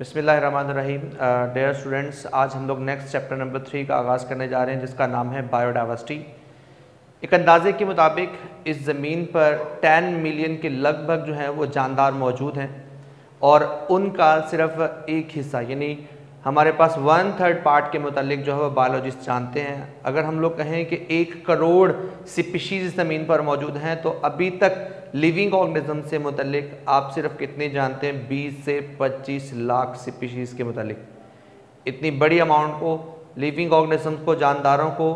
बिस्मिल्लाहिर्रहमानिर्रहीम। Dear students, आज हम लोग नेक्स्ट चैप्टर नंबर 3 का आगाज़ करने जा रहे हैं, जिसका नाम है बायोडाइवर्सिटी। एक अंदाजे के मुताबिक इस ज़मीन पर 10 मिलियन के लगभग जो हैं वो जानदार मौजूद हैं और उनका सिर्फ एक हिस्सा यानी हमारे पास 1/3 पार्ट के मुतालिक जो है वो बायोलॉजिस्ट जानते हैं। अगर हम लोग कहें कि 1 करोड़ स्पीशीज़ ज़मीन पर मौजूद हैं तो अभी तक लिविंग ऑर्गेनिज्म से मुतालिक आप सिर्फ कितने जानते हैं? 20 से 25 लाख स्पीशीज़ के मुतालिक। इतनी बड़ी अमाउंट को, लिविंग ऑर्गेनिज्म को, जानदारों को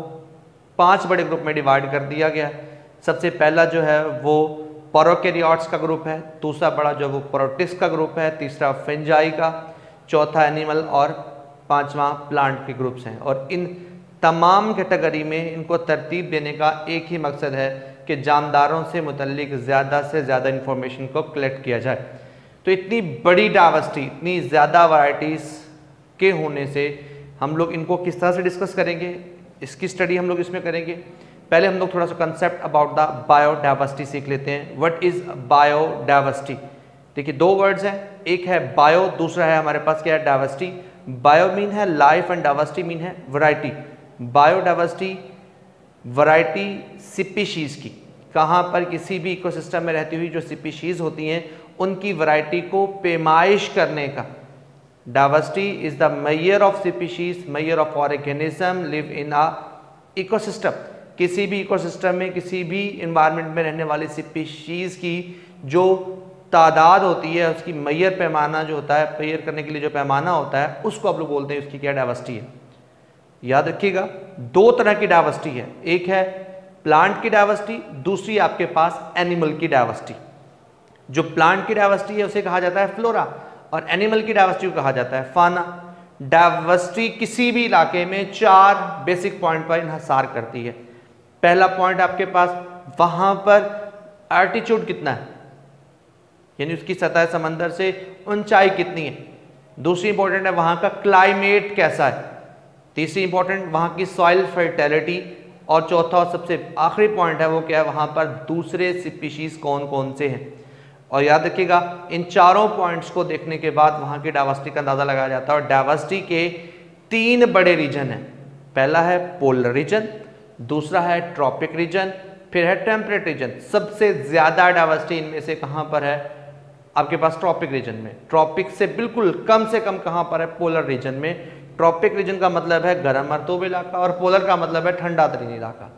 5 बड़े ग्रुप में डिवाइड कर दिया गया। सबसे पहला जो है वो प्रोकैरियोट्स का ग्रुप है, दूसरा बड़ा जो वो प्रोटिस्ट का ग्रुप है, तीसरा फंजाई का, चौथा एनिमल और पांचवा प्लांट के ग्रुप्स हैं। और इन तमाम कैटेगरी में इनको तरतीब देने का एक ही मकसद है कि जानदारों से मुतल्लिक ज़्यादा से ज़्यादा इंफॉर्मेशन को कलेक्ट किया जाए। तो इतनी बड़ी डाइवर्सिटी, इतनी ज़्यादा वैराइटीज़ के होने से हम लोग इनको किस तरह से डिस्कस करेंगे, इसकी स्टडी हम लोग इसमें करेंगे। पहले हम लोग थोड़ा सा कंसेप्ट अबाउट द बायोडाइवर्सिटी सीख लेते हैं। What is biodiversity? देखिए, 2 वर्ड्स हैं, एक है बायो, दूसरा है हमारे पास क्या है? डाइवर्सिटी। बायो मीन है लाइफ एंड डाइवर्सिटी मीन है वैरायटी। बायोडाइवर्सिटी वैरायटी स्पीशीज़ की, कहाँ पर किसी भी इकोसिस्टम में रहती हुई जो स्पीशीज़ होती हैं उनकी वैरायटी को पैमाइश करने का। Diversity is the measure of species, measure of organism live in a ecosystem. किसी भी इकोसिस्टम में, किसी भी इन्वायरमेंट में रहने वाली स्पीशीज़ की जो तादाद होती है, उसकी मेजर पैमाना जो होता है, मेजर करने के लिए जो पैमाना होता है, उसको आप लोग बोलते हैं उसकी क्या डाइवर्सिटी है। याद रखिएगा, 2 तरह की डाइवर्सिटी है, एक है प्लांट की डाइवर्सिटी, दूसरी आपके पास एनिमल की डाइवर्सिटी। जो प्लांट की डाइवर्सिटी है उसे कहा जाता है फ्लोरा और एनिमल की डाइवर्सिटी को कहा जाता है फाना। डाइवर्सिटी किसी भी इलाके में 4 बेसिक पॉइंट पर इन्हसार करती है। पहला पॉइंट आपके पास, वहां पर एल्टीट्यूड कितना है, यानी उसकी सतह समंदर से ऊंचाई कितनी है। दूसरी इंपॉर्टेंट है वहां का क्लाइमेट कैसा है। तीसरी इंपॉर्टेंट वहां की सॉइल फर्टिलिटी। और चौथा और सबसे आखिरी पॉइंट है वो क्या है, वहां पर दूसरे स्पीशीज कौन कौन से हैं। और याद रखिएगा, इन चारों पॉइंट्स को देखने के बाद वहां की डाइवर्सिटी का अंदाजा लगाया जाता है। और डाइवर्सिटी के 3 बड़े रीजन हैं। पहला है पोलर रीजन, दूसरा है ट्रॉपिक रीजन, फिर है टेम्परेट रीजन। सबसे ज्यादा डाइवर्सिटी इनमें से कहां पर है? आपके पास ट्रॉपिक रीजन में। ट्रॉपिक से बिल्कुल कम से कम कहां पर है? पोलर रीजन में। ट्रॉपिक रीजन का मतलब है गर्म मरतूब इलाका और पोलर का मतलब है ठंडा तरीन इलाका।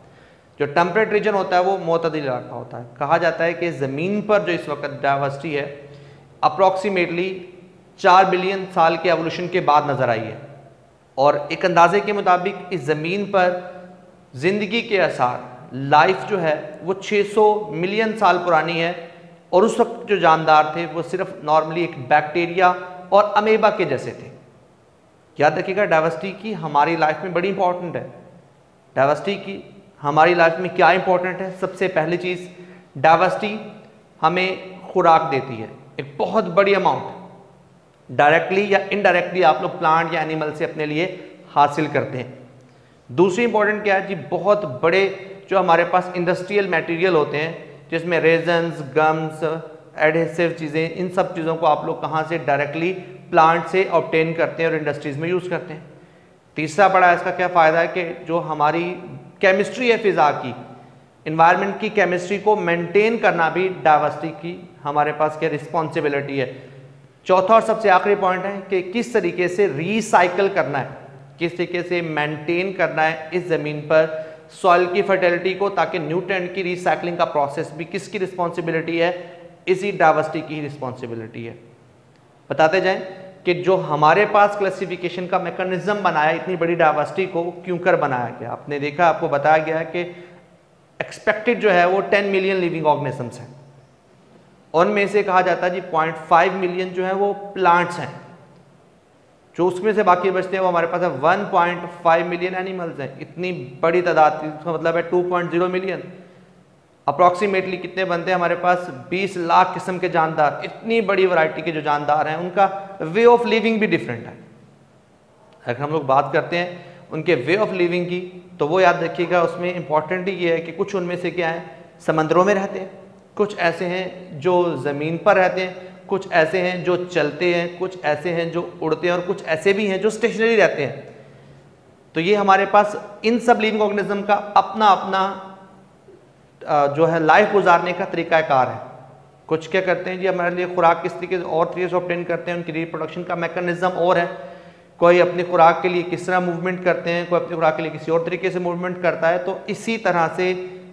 जो टेम्परेट रीजन होता है वो मोतदिल इलाका होता है। कहा जाता है कि ज़मीन पर जो इस वक्त डाइवर्सिटी है अप्रॉक्सीमेटली 4 बिलियन साल के एवोल्यूशन के बाद नज़र आई है। और एक अंदाजे के मुताबिक इस ज़मीन पर ज़िंदगी के आसार, लाइफ जो है वो 600 मिलियन साल पुरानी है। और उस वक्त जो जानदार थे वो सिर्फ नॉर्मली एक बैक्टीरिया और अमेबा के जैसे थे। याद रखिएगा, डाइवर्सिटी की हमारी लाइफ में बड़ी इंपॉर्टेंट है। डाइवर्सिटी की हमारी लाइफ में क्या इंपॉर्टेंट है? सबसे पहली चीज़, डाइवर्सिटी हमें खुराक देती है, एक बहुत बड़ी अमाउंट डायरेक्टली या इनडायरेक्टली आप लोग प्लांट या एनिमल से अपने लिए हासिल करते हैं। दूसरी इंपॉर्टेंट क्या है जी, बहुत बड़े जो हमारे पास इंडस्ट्रियल मटेरियल होते हैं जिसमें रेजन्स, गम्स, एडहेसिव चीज़ें, इन सब चीज़ों को आप लोग कहाँ से? डायरेक्टली प्लांट से ऑब्टेन करते हैं और इंडस्ट्रीज़ में यूज़ करते हैं। तीसरा बड़ा इसका क्या फ़ायदा है कि जो हमारी केमिस्ट्री है फ़िज़ा की, इन्वायरमेंट की केमिस्ट्री को मेंटेन करना भी डाइवर्सिटी की हमारे पास क्या रिस्पॉन्सिबिलिटी है। चौथा और सबसे आखिरी पॉइंट है कि किस तरीके से रिसाइकल करना है, किस तरीके से मेंटेन करना है इस ज़मीन पर सॉइल की फर्टिलिटी को, ताकि न्यूट्रिएंट की रिसाइकलिंग का प्रोसेस भी किसकी रिस्पॉन्सिबिलिटी है? इसी डाइवर्सिटी की रिस्पॉन्सिबिलिटी है। बताते जाएं कि जो हमारे पास क्लासिफिकेशन का मैकेनिज्म बनाया, इतनी बड़ी डाइवर्सिटी को क्यों कर बनाया गया। आपने देखा, आपको बताया गया है कि एक्सपेक्टेड जो है वो 10 मिलियन लिविंग ऑर्गेनिजम्स हैं। उनमें से कहा जाता है जी 0.5 मिलियन जो है वो प्लांट्स हैं। जो उसमें से बाकी बचते हैं वो हमारे पास है 1.5 मिलियन एनिमल्स हैं। इतनी बड़ी तादाद, इसका मतलब है 2.0 मिलियन। अप्रॉक्सीमेटली कितने बनते हैं हमारे पास? 20 लाख किस्म के जानदार। इतनी बड़ी वैरायटी के जो जानदार हैं उनका वे ऑफ लिविंग भी डिफरेंट है। अगर हम लोग बात करते हैं उनके वे ऑफ लिविंग की, तो वो याद रखिएगा, उसमें इंपॉर्टेंट ये है कि कुछ उनमें से क्या है, समंदरों में रहते हैं, कुछ ऐसे हैं जो ज़मीन पर रहते हैं, कुछ ऐसे हैं जो चलते हैं, कुछ ऐसे हैं जो उड़ते हैं और कुछ ऐसे भी हैं जो स्टेशनरी रहते हैं। तो ये हमारे पास इन सब लिविंग ऑर्गेनिज्म का अपना अपना जो है लाइफ गुजारने का तरीकाकार है। कुछ क्या करते हैं जी, हमारे लिए खुराक किस तरीके और तरीके से ऑब्टेन करते हैं, उनकी रिप्रोडक्शन का मैकेनिज्म और है। कोई अपनी खुराक के लिए किस तरह मूवमेंट करते हैं, कोई अपनी खुराक के लिए किसी और तरीके से मूवमेंट करता है। तो इसी तरह से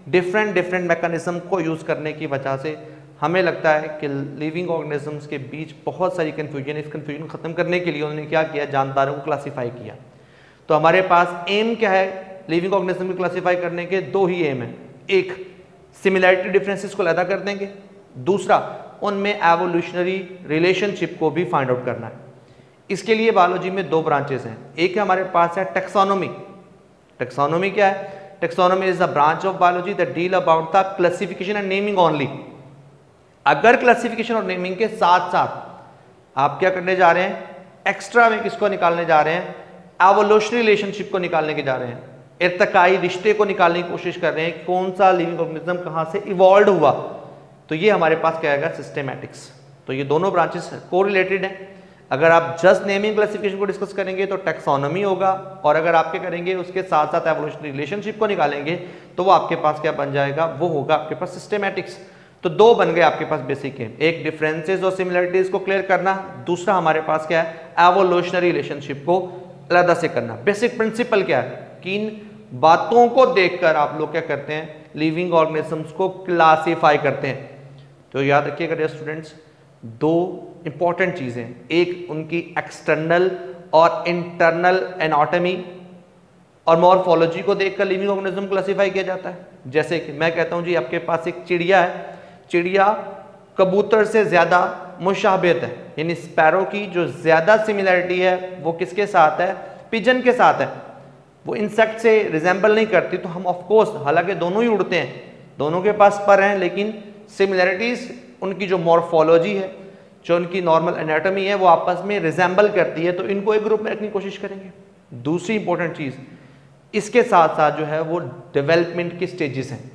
डिफरेंट मैकेनिज्म को यूज़ करने की वजह से हमें लगता है कि लिविंग ऑर्गेनिजम्स के बीच बहुत सारी कन्फ्यूजन, इस कन्फ्यूजन ख़त्म करने के लिए उन्होंने क्या किया, जानदारों को क्लासीफाई किया। तो हमारे पास एम क्या है लिविंग ऑर्गेनिज्म को क्लासीफाई करने के? दो ही एम है। एक, सिमिलैरिटी डिफरेंसेस को अलग कर देंगे, दूसरा उनमें एवोल्यूशनरी रिलेशनशिप को भी फाइंड आउट करना है। इसके लिए बायोलॉजी में दो ब्रांचेस हैं। एक हमारे पास है टैक्सोनॉमी। टैक्सोनॉमी क्या है? Taxonomy is the branch of biology that deal about the classification and naming only. अगर क्लासिफिकेशन और नेमिंग के साथ साथ आप क्या करने जा रहे हैं, एक्स्ट्रा में किसको निकालने जा रहे हैं? एवोल्यूशनरी रिलेशनशिप को निकालने के जा रहे हैं, इर्तकाई रिश्ते को निकालने की कोशिश कर रहे हैं, कौन सा लिविंग ऑर्गेनिज्म कहां से इवॉल्व हुआ। तो ये हमारे पास क्या आएगा? सिस्टेमैटिक्स। तो ये दोनों ब्रांचेस कोरिलेटेड हैं। अगर आप जस्ट नेमिंग क्लासिफिकेशन को डिस्कस करेंगे तो टैक्सोनॉमी होगा, और अगर आपके करेंगे उसके साथ साथ एवोल्यूशनरी रिलेशनशिप को निकालेंगे तो वो आपके पास क्या बन जाएगा? वो होगा आपके पास सिस्टेमैटिक्स। तो दो बन गए आपके पास बेसिक है, एक डिफरेंसेस और सिमिलरिटीज को क्लियर करना, दूसरा हमारे पास क्या है? एवोल्यूशनरी रिलेशनशिप को अलग से करना। बेसिक प्रिंसिपल क्या है कि इन बातों को देखकर आप लोग क्या करते हैं? लिविंग ऑर्गेनिजम्स को क्लासीफाई करते हैं। तो याद रखिएगा डियर स्टूडेंट्स, दो इंपॉर्टेंट चीजें, एक उनकी एक्सटर्नल और इंटरनल एनाटॉमी और मॉर्फोलॉजी को देखकर लिविंग ऑर्गेनिज्म क्लासीफाई किया जाता है। जैसे कि मैं कहता हूं जी आपके पास एक चिड़िया है, चिड़िया कबूतर से ज्यादा मुशाबहत है, यानी स्पैरो की जो ज्यादा सिमिलरिटी है वो किसके साथ है? पिजन के साथ है। वो इंसेक्ट से रिजेंबल नहीं करती। तो हम ऑफ कोर्स, हालांकि दोनों ही उड़ते हैं, दोनों के पास पर हैं, लेकिन सिमिलरिटीज उनकी जो मॉर्फोलॉजी है, जो उनकी नॉर्मल एनाटॉमी है, वो आपस में रिजेंबल करती है। तो इनको एक ग्रुप में रखने की कोशिश करेंगे। दूसरी इंपॉर्टेंट चीज, इसके साथ साथ जो है वो डेवलपमेंट की स्टेजेस हैं।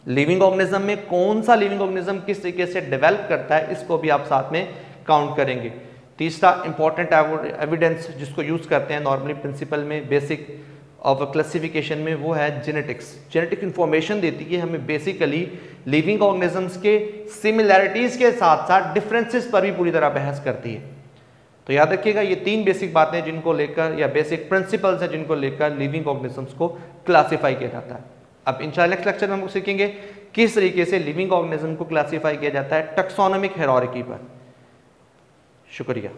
लिविंग ऑर्गेनिज्म में कौन सा लिविंग ऑर्गेनिज्म किस तरीके से डेवलप करता है, इसको भी आप साथ में काउंट करेंगे। तीसरा इंपॉर्टेंट एविडेंस जिसको यूज करते हैं नॉर्मली प्रिंसिपल में, बेसिक ऑफ क्लासिफिकेशन में, वो है जेनेटिक्स। जेनेटिक इंफॉर्मेशन देती है हमें बेसिकली लिविंग ऑर्गेनिजम्स के सिमिलैरिटीज के साथ साथ डिफरेंसेस पर भी पूरी तरह बहस करती है। तो याद रखिएगा ये तीन बेसिक बातें जिनको लेकर, या बेसिक प्रिंसिपल्स हैं जिनको लेकर लिविंग ऑर्गेनिजम्स को क्लासीफाई किया जाता है। अब इंशाल्लाह नेक्स्ट लेक्चर में हम सीखेंगे किस तरीके से लिविंग ऑर्गेनिज्म को क्लासीफाई किया जाता है टैक्सोनॉमिक हायरार्की पर। शुक्रिया।